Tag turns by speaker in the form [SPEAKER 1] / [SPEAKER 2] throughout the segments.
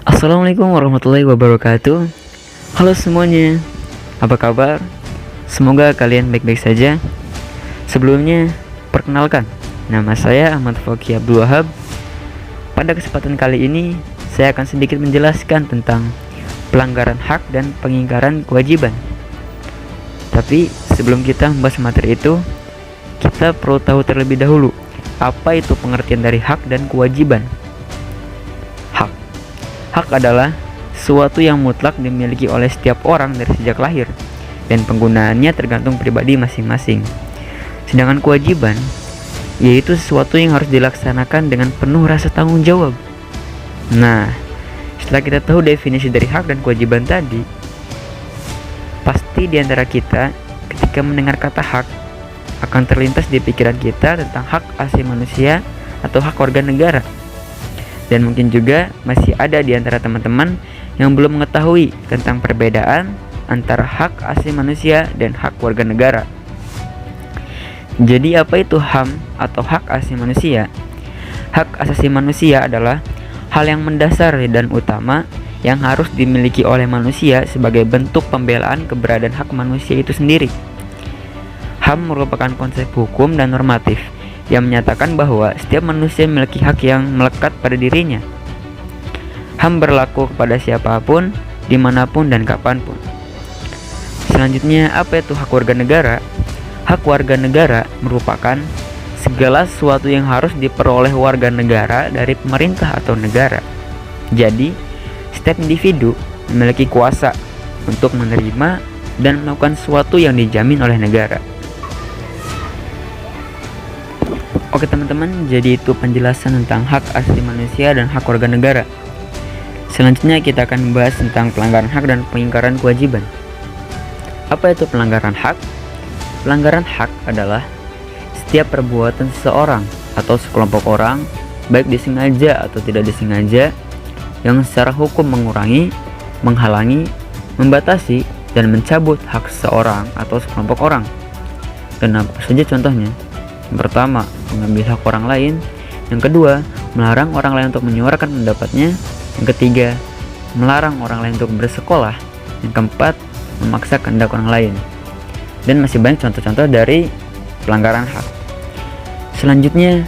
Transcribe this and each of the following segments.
[SPEAKER 1] Assalamualaikum warahmatullahi wabarakatuh. Halo semuanya, apa kabar? Semoga kalian baik-baik saja. Sebelumnya, perkenalkan, nama saya Ahmad Fauqi Abdul Wahab. Pada kesempatan kali ini, saya akan sedikit menjelaskan tentang pelanggaran hak dan pengingkaran kewajiban. Tapi sebelum kita membahas materi itu, kita perlu tahu terlebih dahulu apa itu pengertian dari hak dan kewajiban. Hak adalah sesuatu yang mutlak dimiliki oleh setiap orang dari sejak lahir, dan penggunaannya tergantung pribadi masing-masing. Sedangkan kewajiban yaitu sesuatu yang harus dilaksanakan dengan penuh rasa tanggung jawab. Nah, setelah kita tahu definisi dari hak dan kewajiban tadi, pasti di antara kita ketika mendengar kata hak akan terlintas di pikiran kita tentang hak asasi manusia atau hak warga negara. Dan mungkin juga masih ada di antara teman-teman yang belum mengetahui tentang perbedaan antara hak asasi manusia dan hak warga negara. Jadi apa itu HAM atau hak asasi manusia? Hak asasi manusia adalah hal yang mendasar dan utama yang harus dimiliki oleh manusia sebagai bentuk pembelaan keberadaan hak manusia itu sendiri. HAM merupakan konsep hukum dan normatif yang menyatakan bahwa setiap manusia memiliki hak yang melekat pada dirinya. HAM berlaku kepada siapapun, dimanapun, dan kapanpun. Selanjutnya, apa itu hak warga negara? Hak warga negara merupakan segala sesuatu yang harus diperoleh warga negara dari pemerintah atau negara. Jadi, setiap individu memiliki kuasa untuk menerima dan melakukan sesuatu yang dijamin oleh negara. Oke teman-teman, jadi itu penjelasan tentang hak asasi manusia dan hak warga negara. Selanjutnya kita akan membahas tentang pelanggaran hak dan pengingkaran kewajiban. Apa itu pelanggaran hak? Pelanggaran hak adalah setiap perbuatan seseorang atau sekelompok orang, baik disengaja atau tidak disengaja, yang secara hukum mengurangi, menghalangi, membatasi, dan mencabut hak seseorang atau sekelompok orang. Dan apa saja contohnya? Yang pertama, mengambil hak orang lain. Yang kedua, melarang orang lain untuk menyuarakan pendapatnya. Yang ketiga, melarang orang lain untuk bersekolah. Yang keempat, memaksa kehendak orang lain. Dan masih banyak contoh-contoh dari pelanggaran hak. Selanjutnya,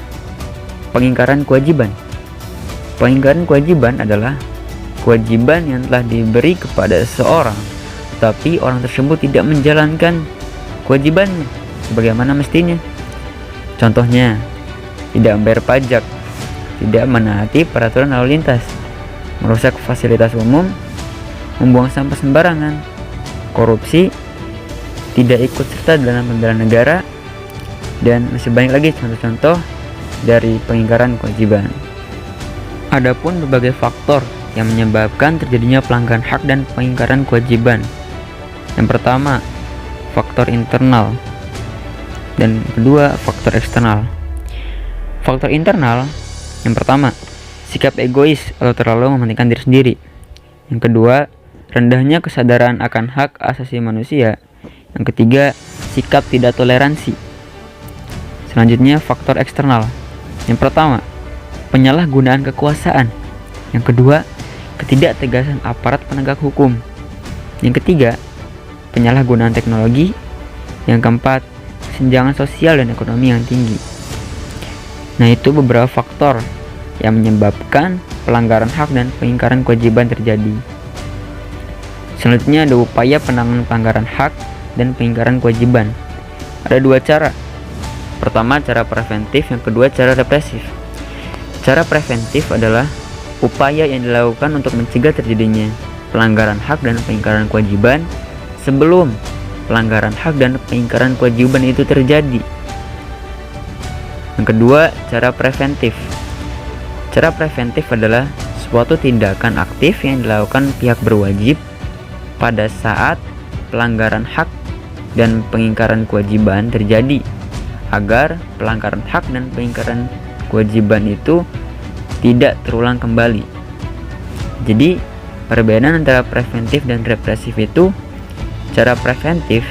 [SPEAKER 1] pengingkaran kewajiban. Pengingkaran kewajiban adalah kewajiban yang telah diberi kepada seseorang, tetapi orang tersebut tidak menjalankan kewajibannya sebagaimana mestinya. Contohnya, tidak membayar pajak, tidak menaati peraturan lalu lintas, merusak fasilitas umum, membuang sampah sembarangan, korupsi, tidak ikut serta dalam pembelaan negara, dan masih banyak lagi contoh-contoh dari pengingkaran kewajiban. Adapun berbagai faktor yang menyebabkan terjadinya pelanggaran hak dan pengingkaran kewajiban. Yang pertama, faktor internal. Dan kedua, faktor eksternal. Faktor internal, yang pertama, sikap egois atau terlalu mementingkan diri sendiri. Yang kedua, rendahnya kesadaran akan hak asasi manusia. Yang ketiga, sikap tidak toleransi. Selanjutnya, faktor eksternal. Yang pertama, penyalahgunaan kekuasaan. Yang kedua, ketidaktegasan aparat penegak hukum. Yang ketiga, penyalahgunaan teknologi. Yang keempat, kesenjangan sosial dan ekonomi yang tinggi. Nah, itu beberapa faktor yang menyebabkan pelanggaran hak dan pengingkaran kewajiban terjadi. Selanjutnya ada upaya penanganan pelanggaran hak dan pengingkaran kewajiban. Ada dua cara. Pertama, cara preventif, yang kedua cara represif. Cara preventif adalah upaya yang dilakukan untuk mencegah terjadinya pelanggaran hak dan pengingkaran kewajiban sebelum pelanggaran hak dan pengingkaran kewajiban itu terjadi. Yang kedua, cara preventif. Cara preventif adalah suatu tindakan aktif yang dilakukan pihak berwajib pada saat pelanggaran hak dan pengingkaran kewajiban terjadi, agar pelanggaran hak dan pengingkaran kewajiban itu tidak terulang kembali. Jadi, perbedaan antara preventif dan represif itu, cara preventif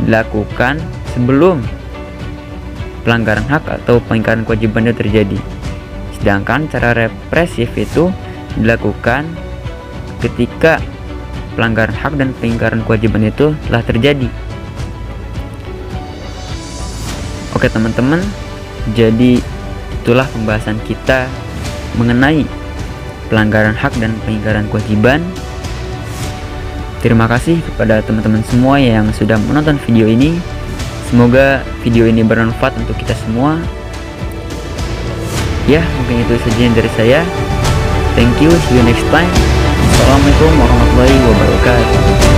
[SPEAKER 1] dilakukan sebelum pelanggaran hak atau pengingkaran kewajiban itu terjadi. Sedangkan cara represif itu dilakukan ketika pelanggaran hak dan pengingkaran kewajiban itu telah terjadi. Oke teman-teman, jadi itulah pembahasan kita mengenai pelanggaran hak dan pengingkaran kewajiban. Terima kasih kepada teman-teman semua yang sudah menonton video ini. Semoga video ini bermanfaat untuk kita semua. Ya, mungkin itu saja dari saya. Thank you, see you next time. Assalamualaikum warahmatullahi wabarakatuh.